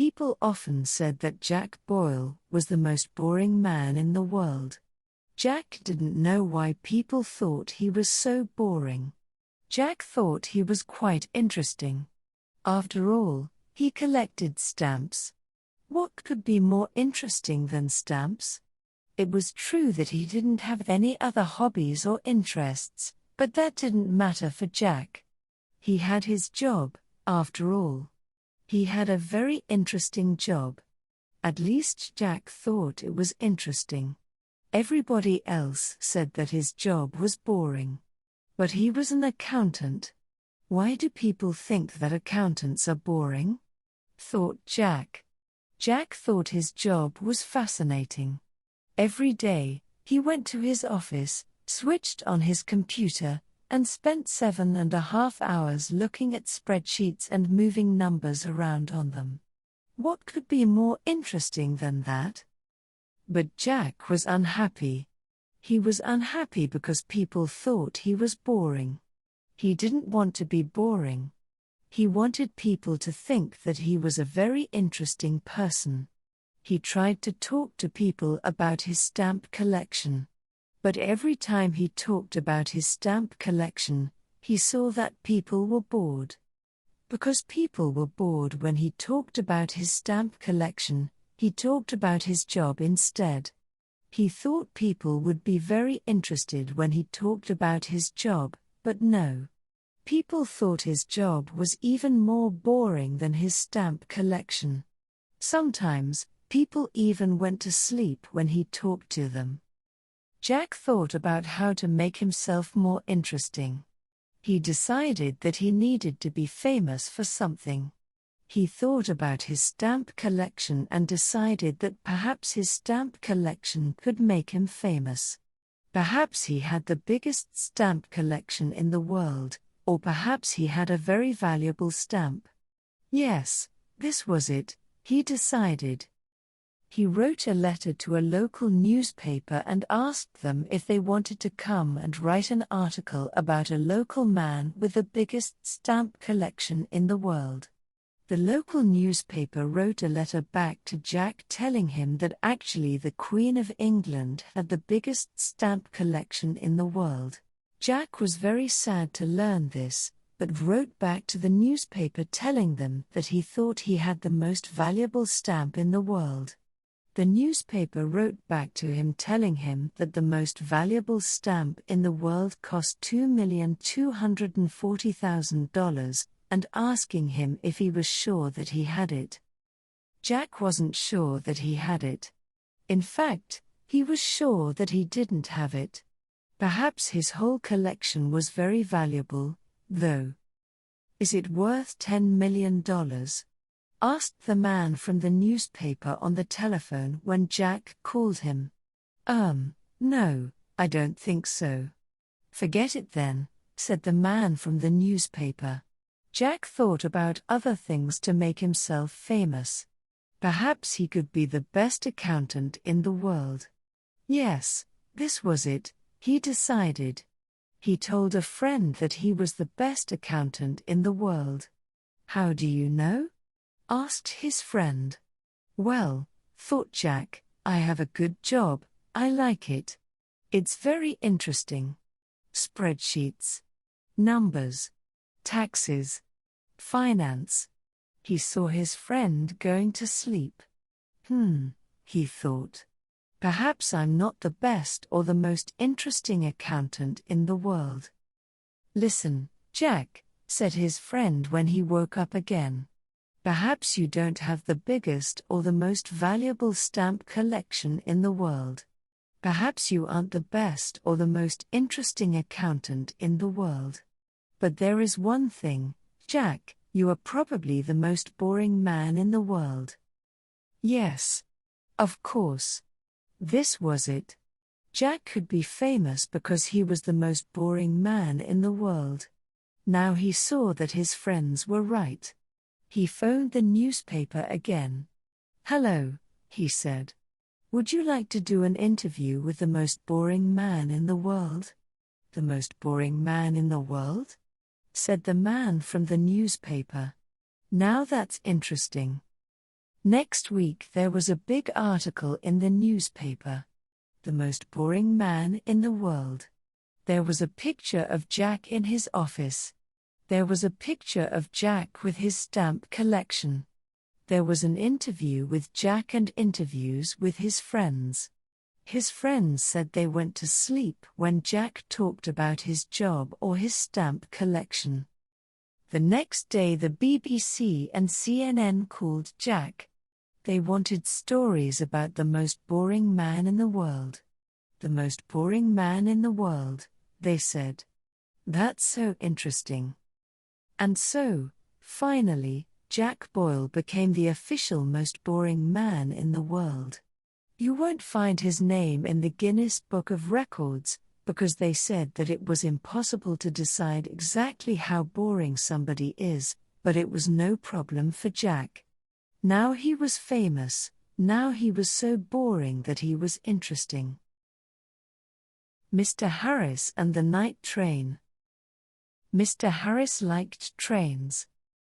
People often said that Jack Boyle was the most boring man in the world. Jack didn't know why people thought he was so boring. Jack thought he was quite interesting. After all, he collected stamps. What could be more interesting than stamps? It was true that he didn't have any other hobbies or interests, but that didn't matter for Jack. He had his job, after all. He had a very interesting job. At least Jack thought it was interesting. Everybody else said that his job was boring. But he was an accountant. Why do people think that accountants are boring? Thought Jack. Jack thought his job was fascinating. Every day, he went to his office, switched on his computer, and spent 7.5 hours looking at spreadsheets and moving numbers around on them. What could be more interesting than that? But Jack was unhappy. He was unhappy because people thought he was boring. He didn't want to be boring. He wanted people to think that he was a very interesting person. He tried to talk to people about his stamp collection. But every time he talked about his stamp collection, he saw that people were bored. Because people were bored when he talked about his stamp collection, he talked about his job instead. He thought people would be very interested when he talked about his job, but no. People thought his job was even more boring than his stamp collection. Sometimes, people even went to sleep when he talked to them. Jack thought about how to make himself more interesting. He decided that he needed to be famous for something. He thought about his stamp collection and decided that perhaps his stamp collection could make him famous. Perhaps he had the biggest stamp collection in the world, or perhaps he had a very valuable stamp. Yes, this was it, he decided. He wrote a letter to a local newspaper and asked them if they wanted to come and write an article about a local man with the biggest stamp collection in the world. The local newspaper wrote a letter back to Jack telling him that actually the Queen of England had the biggest stamp collection in the world. Jack was very sad to learn this, but wrote back to the newspaper telling them that he thought he had the most valuable stamp in the world. The newspaper wrote back to him telling him that the most valuable stamp in the world cost $2,240,000, and asking him if he was sure that he had it. Jack wasn't sure that he had it. In fact, he was sure that he didn't have it. Perhaps his whole collection was very valuable, though. Is it worth $10 million? Asked the man from the newspaper on the telephone when Jack called him. No, I don't think so. Forget it then, said the man from the newspaper. Jack thought about other things to make himself famous. Perhaps he could be the best accountant in the world. Yes, this was it, he decided. He told a friend that he was the best accountant in the world. How do you know? Asked his friend. Well, thought Jack, I have a good job, I like it. It's very interesting. Spreadsheets. Numbers. Taxes. Finance. He saw his friend going to sleep. He thought. Perhaps I'm not the best or the most interesting accountant in the world. Listen, Jack, said his friend when he woke up again. Perhaps you don't have the biggest or the most valuable stamp collection in the world. Perhaps you aren't the best or the most interesting accountant in the world. But there is one thing, Jack, you are probably the most boring man in the world. Yes. Of course. This was it. Jack could be famous because he was the most boring man in the world. Now he saw that his friends were right. He phoned the newspaper again. Hello, he said. Would you like to do an interview with the most boring man in the world? The most boring man in the world? Said the man from the newspaper. Now that's interesting. Next week there was a big article in the newspaper. The most boring man in the world. There was a picture of Jack in his office. There was a picture of Jack with his stamp collection. There was an interview with Jack and interviews with his friends. His friends said they went to sleep when Jack talked about his job or his stamp collection. The next day the BBC and CNN called Jack. They wanted stories about the most boring man in the world. The most boring man in the world, they said. That's so interesting. And so, finally, Jack Boyle became the official most boring man in the world. You won't find his name in the Guinness Book of Records, because they said that it was impossible to decide exactly how boring somebody is, but it was no problem for Jack. Now he was famous, now he was so boring that he was interesting. Mr. Harris and the Night Train. Mr. Harris liked trains.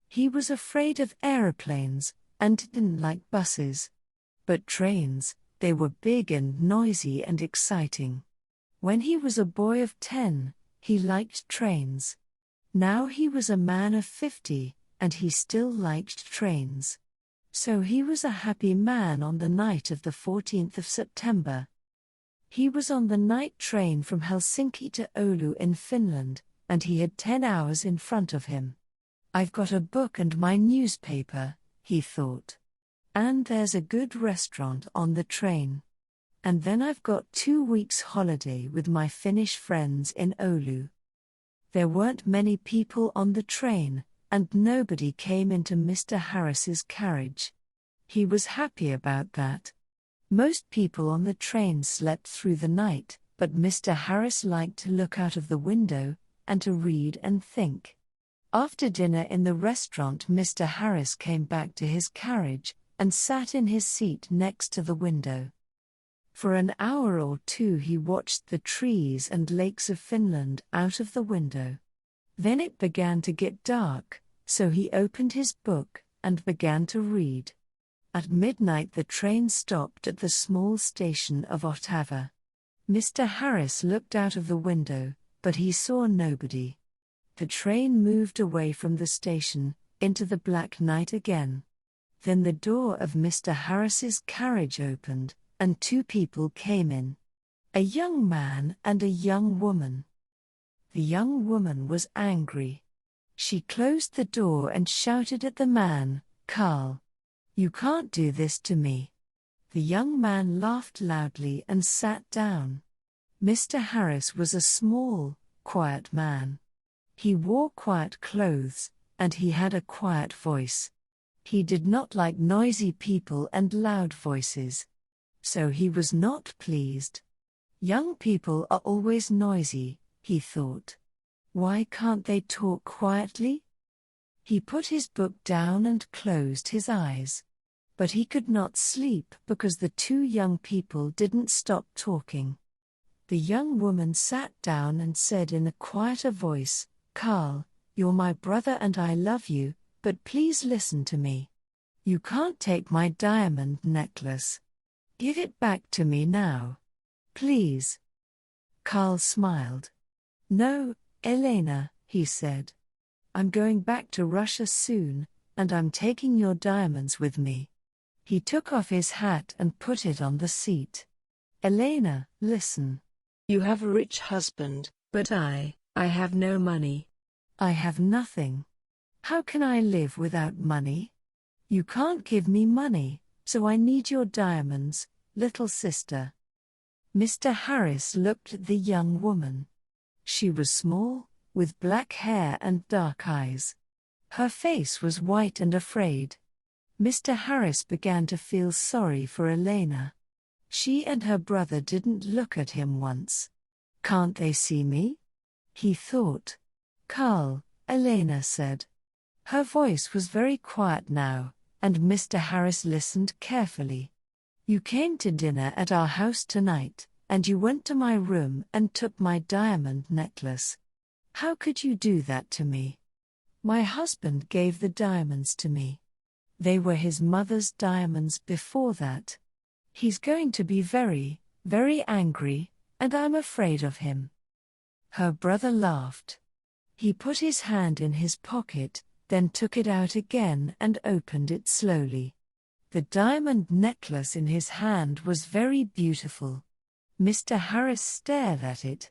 He was afraid of aeroplanes, and didn't like buses. But trains, they were big and noisy and exciting. When he was a boy of 10, he liked trains. Now he was a man of 50, and he still liked trains. So he was a happy man on the night of the 14th of September. He was on the night train from Helsinki to Oulu in Finland, and he had 10 hours in front of him. I've got a book and my newspaper, he thought. And there's a good restaurant on the train. And then I've got 2 weeks holiday with my Finnish friends in Oulu. There weren't many people on the train, and nobody came into Mr. Harris's carriage. He was happy about that. Most people on the train slept through the night, but Mr. Harris liked to look out of the window, and to read and think. After dinner in the restaurant, Mr. Harris came back to his carriage, and sat in his seat next to the window. For an hour or two he watched the trees and lakes of Finland out of the window. Then it began to get dark, so he opened his book, and began to read. At midnight the train stopped at the small station of Ottava. Mr. Harris looked out of the window, but he saw nobody. The train moved away from the station, into the black night again. Then the door of Mr. Harris's carriage opened, and 2 people came in. A young man and a young woman. The young woman was angry. She closed the door and shouted at the man, "Carl, you can't do this to me." The young man laughed loudly and sat down. Mr. Harris was a small, quiet man. He wore quiet clothes, and he had a quiet voice. He did not like noisy people and loud voices. So he was not pleased. Young people are always noisy, he thought. Why can't they talk quietly? He put his book down and closed his eyes. But he could not sleep because the 2 young people didn't stop talking. The young woman sat down and said in a quieter voice, "Carl, you're my brother and I love you, but please listen to me. You can't take my diamond necklace. Give it back to me now. Please." Carl smiled. "No, Elena," he said. "I'm going back to Russia soon, and I'm taking your diamonds with me." He took off his hat and put it on the seat. "Elena, listen. You have a rich husband, but I have no money. I have nothing. How can I live without money? You can't give me money, so I need your diamonds, little sister." Mr. Harris looked at the young woman. She was small, with black hair and dark eyes. Her face was white and afraid. Mr. Harris began to feel sorry for Elena. She and her brother didn't look at him once. "Can't they see me?" he thought. "Carl," Elena said. Her voice was very quiet now, and Mr. Harris listened carefully. "You came to dinner at our house tonight, and you went to my room and took my diamond necklace. How could you do that to me? My husband gave the diamonds to me. They were his mother's diamonds before that. He's going to be very, very angry, and I'm afraid of him. Her brother laughed. He put his hand in his pocket, then took it out again and opened it slowly. The diamond necklace in his hand was very beautiful. Mr. Harris stared at it.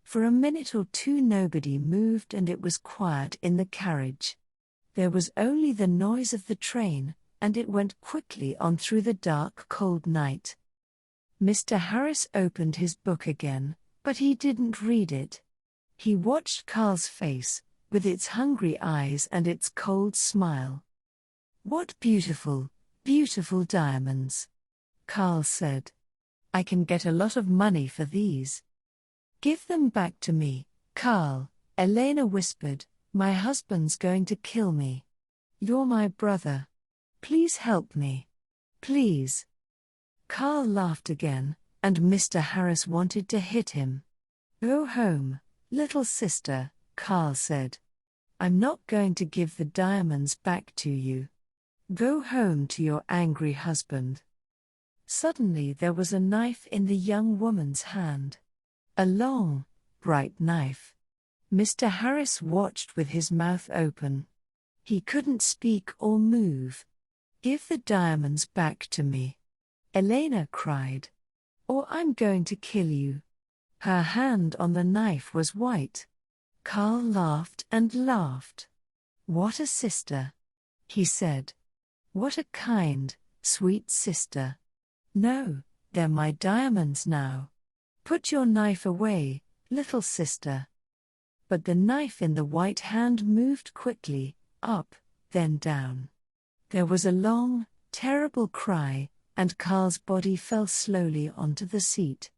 For a minute or two nobody moved and it was quiet in the carriage. There was only the noise of the train, and it went quickly on through the dark, cold night. Mr. Harris opened his book again, but he didn't read it. He watched Carl's face, with its hungry eyes and its cold smile. "What beautiful, beautiful diamonds," Carl said. "I can get a lot of money for these." "Give them back to me, Carl," Elena whispered. "My husband's going to kill me. You're my brother. Please help me. Please." Carl laughed again, and Mr. Harris wanted to hit him. "Go home, little sister," Carl said. "I'm not going to give the diamonds back to you. Go home to your angry husband." Suddenly there was a knife in the young woman's hand. A long, bright knife. Mr. Harris watched with his mouth open. He couldn't speak or move. "Give the diamonds back to me," Elena cried, "or I'm going to kill you." Her hand on the knife was white. Carl laughed and laughed. "What a sister," he said. "What a kind, sweet sister. No, they're my diamonds now. Put your knife away, little sister." But the knife in the white hand moved quickly, up, then down. There was a long, terrible cry, and Carl's body fell slowly onto the seat.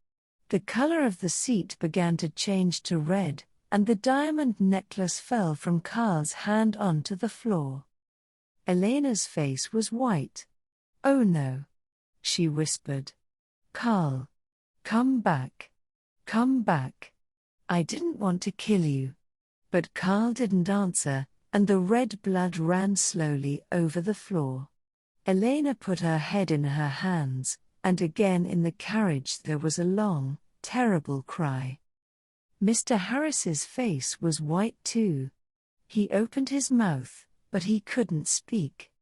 The color of the seat began to change to red, and the diamond necklace fell from Carl's hand onto the floor. Elena's face was white. "Oh no," she whispered. "Carl, come back. Come back. I didn't want to kill you." But Carl didn't answer, and the red blood ran slowly over the floor. Elena put her head in her hands, and again in the carriage there was a long, terrible cry. Mr. Harris's face was white too. He opened his mouth, but he couldn't speak.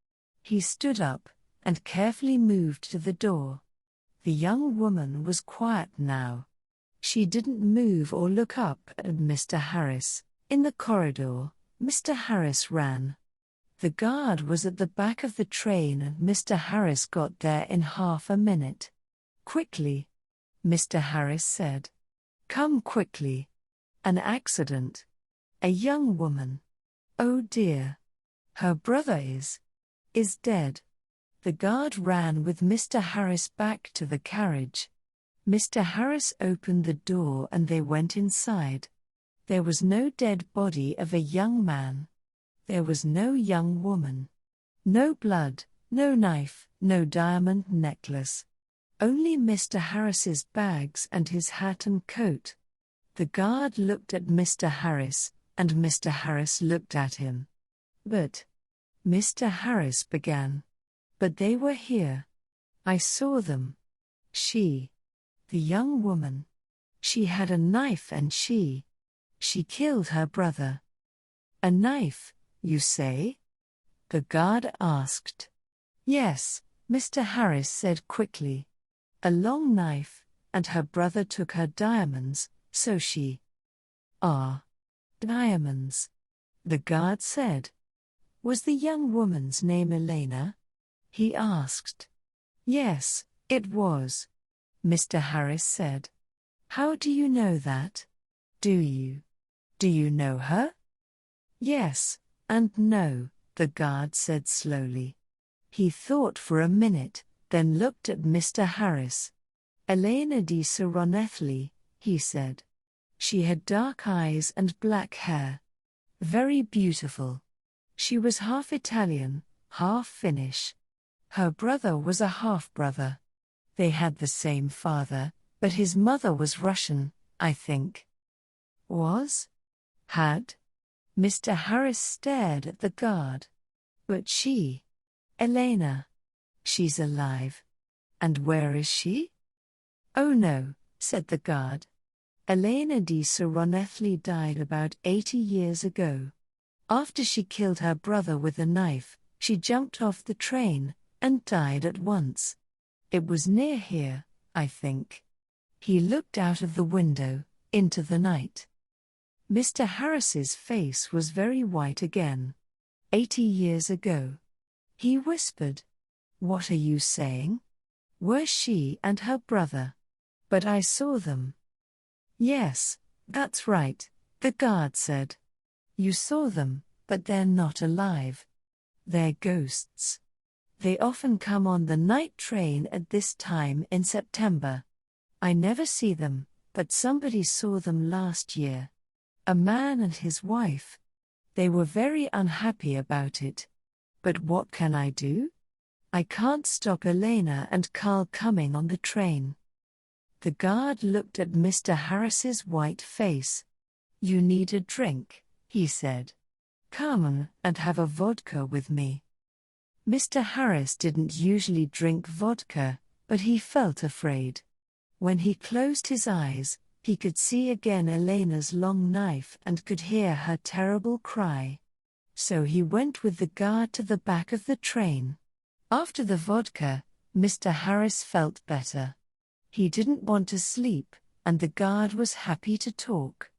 He stood up, and carefully moved to the door. The young woman was quiet now. She didn't move or look up at Mr. Harris. In the corridor, Mr. Harris ran. The guard was at the back of the train and Mr. Harris got there in half a minute. "Quickly," Mr. Harris said. "Come quickly. An accident. A young woman. Oh dear. Her brother is dead." The guard ran with Mr. Harris back to the carriage. Mr. Harris opened the door and they went inside. There was no dead body of a young man. There was no young woman. No blood, no knife, no diamond necklace. Only Mr. Harris's bags and his hat and coat. The guard looked at Mr. Harris, and Mr. Harris looked at him. "But," Mr. Harris began. "But they were here. I saw them. The young woman. She had a knife and she killed her brother." "A knife, you say?" the guard asked. "Yes," Mr. Harris said quickly. "A long knife, and her brother took her diamonds, so she..." "Ah. Diamonds," the guard said. "Was the young woman's name Elena?" he asked. "Yes, it was," Mr. Harris said. "How do you know that? Do you know her?" "Yes, and no," the guard said slowly. He thought for a minute, then looked at Mr. Harris. "Elena di Saronethli," he said. "She had dark eyes and black hair. Very beautiful. She was half Italian, half Finnish. Her brother was a half-brother. They had the same father, but his mother was Russian, I think." "Was? Had?" Mr. Harris stared at the guard. "But she..." Elena. She's alive. And where is she? Oh no, said the guard. Elena di Saronethli died about 80 years ago. After she killed her brother with a knife, she jumped off the train, and died at once. It was near here, I think. He looked out of the window, into the night. Mr. Harris's face was very white again. 80 years ago. He whispered. What are you saying? Were she and her brother? But I saw them. Yes, that's right, the guard said. You saw them, but they're not alive. They're ghosts. They often come on the night train at this time in September. I never see them, but somebody saw them last year. A man and his wife. They were very unhappy about it. But what can I do? I can't stop Elena and Carl coming on the train. The guard looked at Mr. Harris's white face. You need a drink, he said. Come and have a vodka with me. Mr. Harris didn't usually drink vodka, but he felt afraid. When he closed his eyes, he could see again Elena's long knife and could hear her terrible cry. So he went with the guard to the back of the train. After the vodka, Mr. Harris felt better. He didn't want to sleep, and the guard was happy to talk.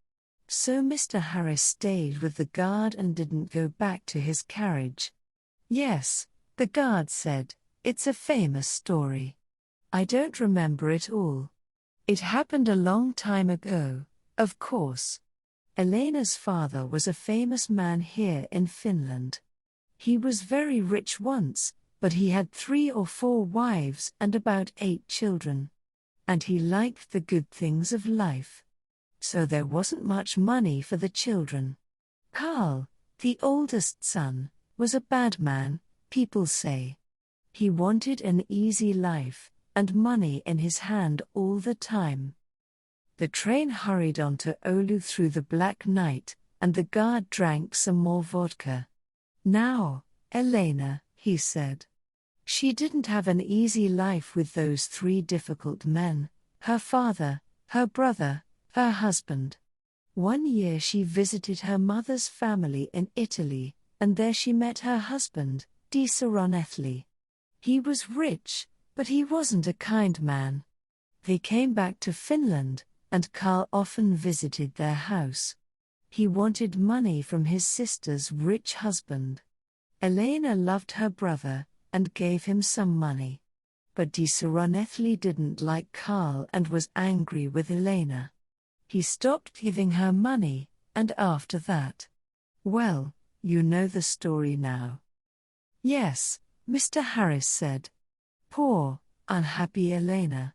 So Mr. Harris stayed with the guard and didn't go back to his carriage. Yes, the guard said, it's a famous story. I don't remember it all. It happened a long time ago, of course. Elena's father was a famous man here in Finland. He was very rich once, but he had 3 or 4 wives and about 8 children. And he liked the good things of life. So there wasn't much money for the children. Carl, the oldest son, was a bad man, people say. He wanted an easy life, and money in his hand all the time. The train hurried on to Oulu through the black night, and the guard drank some more vodka. Now, Elena, he said. She didn't have an easy life with those 3 difficult men, her father, her brother, her husband. One year she visited her mother's family in Italy, and there she met her husband, di Saronethli. He was rich, but he wasn't a kind man. They came back to Finland, and Carl often visited their house. He wanted money from his sister's rich husband. Elena loved her brother, and gave him some money. But di Saronethli didn't like Carl and was angry with Elena. He stopped giving her money, and after that. Well, you know the story now. Yes, Mr. Harris said. Poor, unhappy Elena.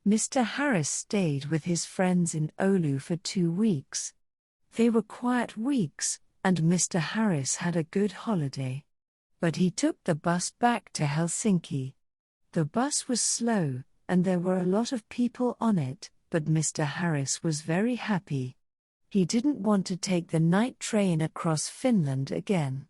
Mr. Harris stayed with his friends in Oulu for 2 weeks. They were quiet weeks, and Mr. Harris had a good holiday. But he took the bus back to Helsinki. The bus was slow, and there were a lot of people on it, but Mr. Harris was very happy. He didn't want to take the night train across Finland again.